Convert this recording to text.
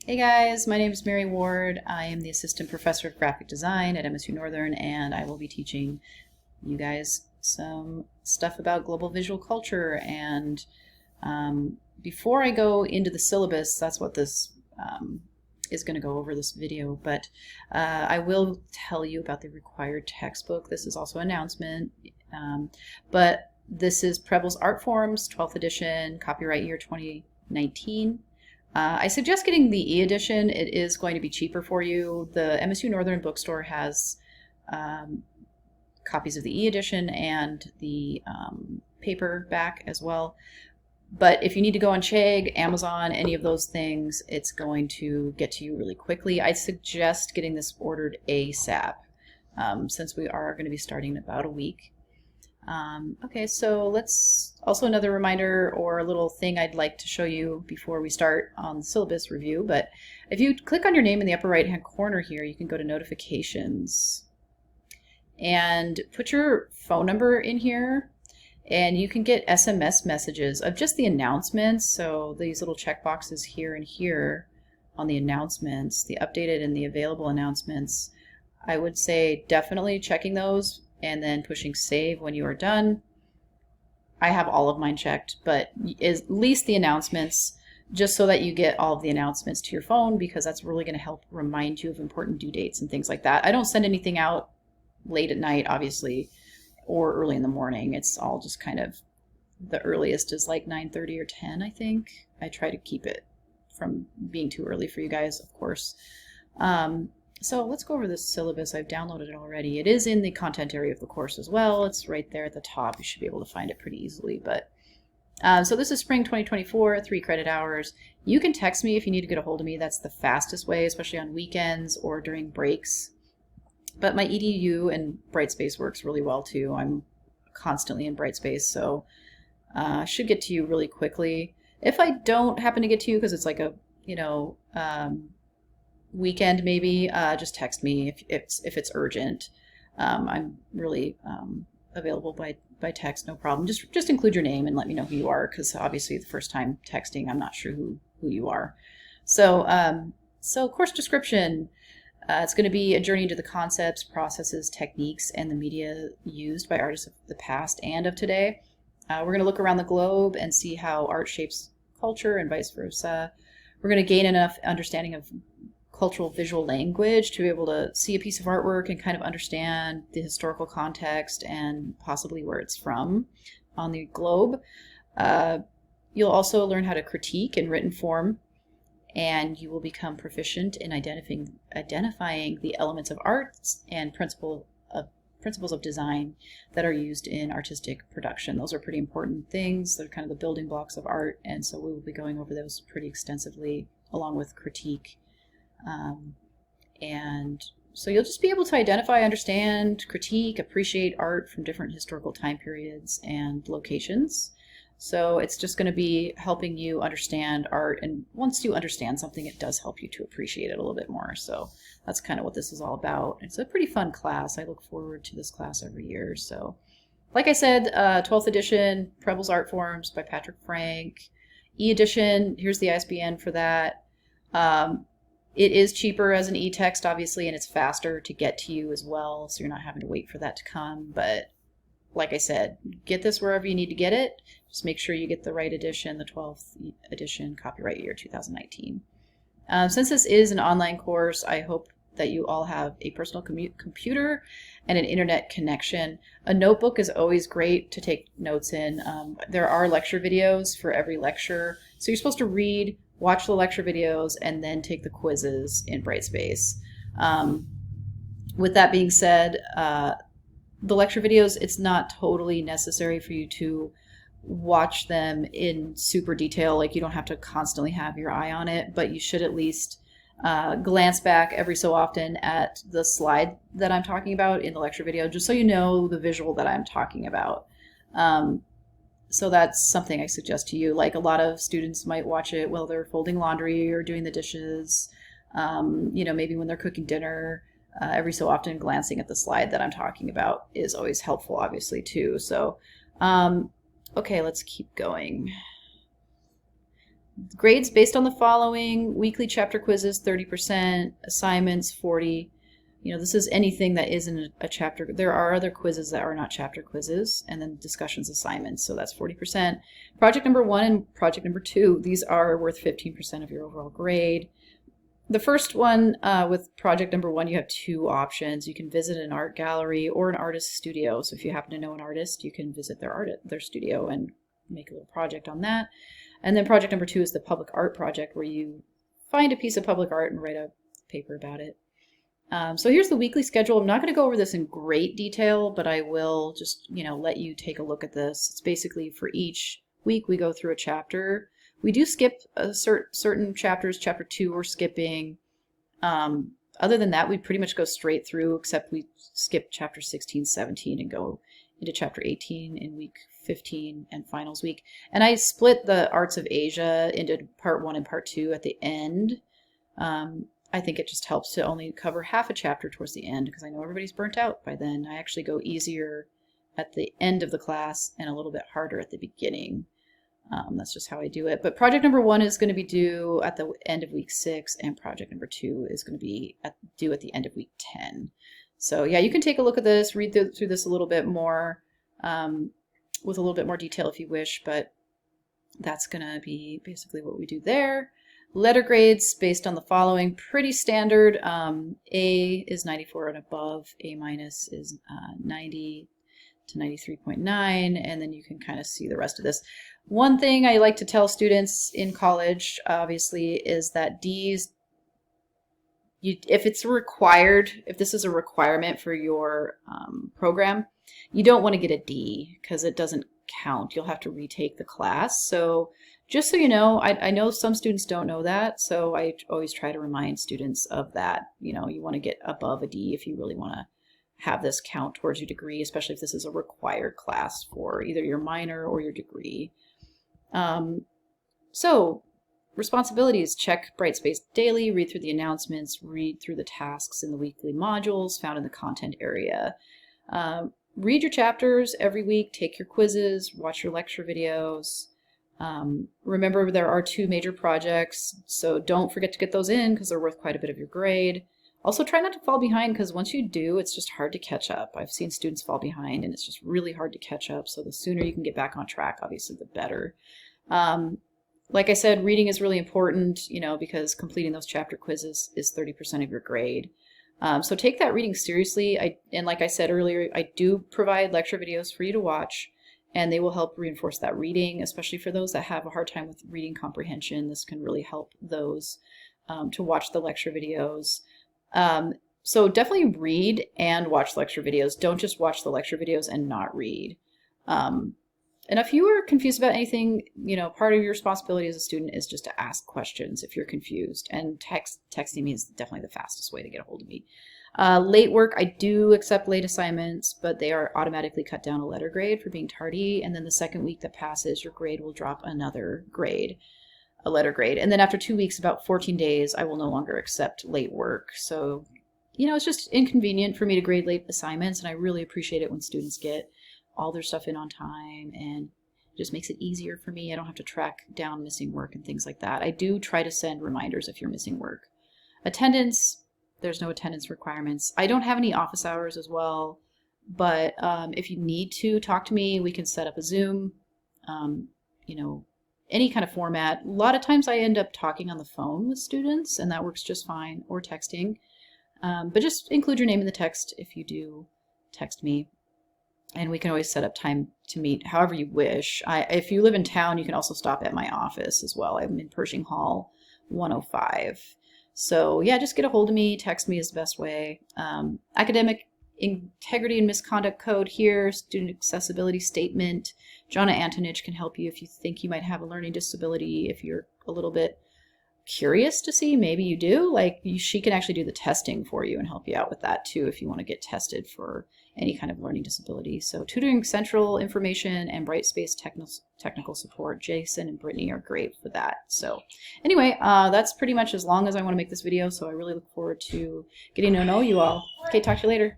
Hey guys, my name is Mary Ward. I am the Assistant Professor of Graphic Design at MSU Northern, and I will be teaching you guys some stuff about global visual culture. And before I go into the syllabus, that's what this is going to go over this video, but I will tell you about the required textbook. This is also an announcement, but this is Preble's Art Forms, 12th edition, copyright year 2019. I suggest getting the e-edition. It is going to be cheaper for you. The MSU Northern bookstore has copies of the e-edition and the paperback as well. But if you need to go on Chegg, Amazon, any of those things, it's going to get to you really quickly. I suggest getting this ordered ASAP since we are going to be starting in about a week. Okay, so let's also another reminder or a little thing I'd like to show you before we start on the syllabus review. But if you click on your name in the upper right hand corner here, you can go to notifications and put your phone number in here, and you can get SMS messages of just the announcements. So these little check boxes here and here on the announcements, the updated and the available announcements. I would say definitely checking those and then pushing save when you are done. I have all of mine checked, but at least the announcements, just so that you get all of the announcements to your phone, because that's really going to help remind you of important due dates and things like that. I don't send anything out late at night, obviously, or early in the morning. It's all just kind of, the earliest is like 9:30 or 10, I think. I try to keep it from being too early for you guys, of course. So let's go over this syllabus. I've downloaded it already. It is in the content area of the course as well. It's right there at the top. You should be able to find it pretty easily. But so this is spring 2024, 3 credit hours. You can text me if you need to get a hold of me. That's the fastest way, especially on weekends or during breaks. But my EDU and Brightspace works really well too. I'm constantly in Brightspace, so I should get to you really quickly. If I don't happen to get to you because it's like a, weekend maybe, just text me if it's urgent. I'm really available by text, no problem. Just include your name and let me know who you are, because obviously the first time texting, I'm not sure who you are. So course description. It's going to be a journey into the concepts, processes, techniques, and the media used by artists of the past and of today. We're going to look around the globe and see how art shapes culture and vice versa. We're going to gain enough understanding of cultural visual language to be able to see a piece of artwork and kind of understand the historical context and possibly where it's from on the globe. You'll also learn how to critique in written form, and you will become proficient in identifying the elements of art and principles of design that are used in artistic production. Those are pretty important things. They're kind of the building blocks of art, and so we will be going over those pretty extensively along with critique. And so you'll just be able to identify, understand, critique, appreciate art from different historical time periods and locations. So it's just going to be helping you understand art, and once you understand something, it does help you to appreciate it a little bit more. So that's kind of what this is all about. It's a pretty fun class. I look forward to this class every year. So like I said, 12th edition, Preble's Art Forms by Patrick Frank. E-edition, here's the ISBN for that. It is cheaper as an e-text, obviously, and it's faster to get to you as well, so you're not having to wait for that to come. But like I said, get this wherever you need to get it. Just make sure you get the right edition, the 12th edition, copyright year 2019. Since this is an online course, I hope that you all have a personal computer and an internet connection. A notebook is always great to take notes in. There are lecture videos for every lecture, so you're supposed to read, watch the lecture videos, and then take the quizzes in Brightspace. With that being said, the lecture videos, it's not totally necessary for you to watch them in super detail. Like, you don't have to constantly have your eye on it, but you should at least glance back every so often at the slide that I'm talking about in the lecture video, just so you know the visual that I'm talking about. So that's something I suggest to you. Like, a lot of students might watch it while they're folding laundry or doing the dishes, maybe when they're cooking dinner. Every so often glancing at the slide that I'm talking about is always helpful, obviously, too. So, okay, let's keep going. Grades based on the following: weekly chapter quizzes 30%, assignments 40. You know, this is anything that isn't a chapter. There are other quizzes that are not chapter quizzes, and then discussions, assignments, so that's 40%. Project number 1 and project number 2, these are worth 15% of your overall grade. The first one, with project number 1, you have 2 options. You can visit an art gallery or an artist's studio. So if you happen to know an artist, you can visit their studio and make a little project on that. And then project number 2 is the public art project, where you find a piece of public art and write a paper about it. So here's the weekly schedule. I'm not going to go over this in great detail, but I will just, let you take a look at this. It's basically for each week we go through a chapter. We do skip certain chapters. Chapter 2 we're skipping. Other than that, we pretty much go straight through, except we skip chapter 16, 17 and go into chapter 18 in week 15 and finals week. And I split the Arts of Asia into part 1 and part 2 at the end. I think it just helps to only cover half a chapter towards the end, because I know everybody's burnt out by then. I actually go easier at the end of the class and a little bit harder at the beginning. That's just how I do it. But project number 1 is going to be due at the end of week 6, and project number 2 is going to be due at the end of week 10. So yeah, you can take a look at this, read through this a little bit more, with a little bit more detail if you wish, but that's going to be basically what we do there. Letter grades based on the following, pretty standard. A is 94 and above, A minus is 90 to 93.9, and then you can kind of see the rest of this. One thing I like to tell students in college, obviously, is that D's, if this is a requirement for your program, you don't want to get a D, because it doesn't count. You'll have to retake the class. So just so you know, I know some students don't know that, so I always try to remind students of that. You want to get above a D if you really want to have this count towards your degree, especially if this is a required class for either your minor or your degree. So responsibilities: check Brightspace daily, read through the announcements, read through the tasks in the weekly modules found in the content area. Read your chapters every week, take your quizzes, watch your lecture videos. Remember, there are 2 major projects, so don't forget to get those in, because they're worth quite a bit of your grade. Also, try not to fall behind, because once you do, it's just hard to catch up. I've seen students fall behind, and it's just really hard to catch up. So the sooner you can get back on track, obviously, the better. Like I said, reading is really important, because completing those chapter quizzes is 30% of your grade. So take that reading seriously. And like I said earlier, I do provide lecture videos for you to watch, and they will help reinforce that reading, especially for those that have a hard time with reading comprehension. This can really help those to watch the lecture videos. So definitely read and watch lecture videos. Don't just watch the lecture videos and not read. And if you are confused about anything, part of your responsibility as a student is just to ask questions if you're confused. And texting me is definitely the fastest way to get a hold of me. Late work, I do accept late assignments, but they are automatically cut down a letter grade for being tardy. And then the second week that passes, your grade will drop another grade, a letter grade. And then after 2 weeks, about 14 days, I will no longer accept late work. So, it's just inconvenient for me to grade late assignments, and I really appreciate it when students get all their stuff in on time, and it just makes it easier for me. I don't have to track down missing work and things like that. I do try to send reminders if you're missing work. Attendance, there's no attendance requirements. I don't have any office hours as well, but if you need to talk to me, we can set up a Zoom, any kind of format. A lot of times I end up talking on the phone with students, and that works just fine, or texting. But just include your name in the text if you do text me. And we can always set up time to meet however you wish. If you live in town, you can also stop at my office as well. I'm in Pershing Hall 105. So yeah, just get a hold of me. Text me is the best way. Academic integrity and misconduct code here, student accessibility statement. Jonna Antonich can help you if you think you might have a learning disability. If you're a little bit curious to see, maybe you do, she can actually do the testing for you and help you out with that too if you want to get tested for any kind of learning disability. So Tutoring Central information and Brightspace technical support. Jason and Brittany are great for that. So anyway, that's pretty much as long as I want to make this video, so I really look forward to getting to know you all. Okay, talk to you later.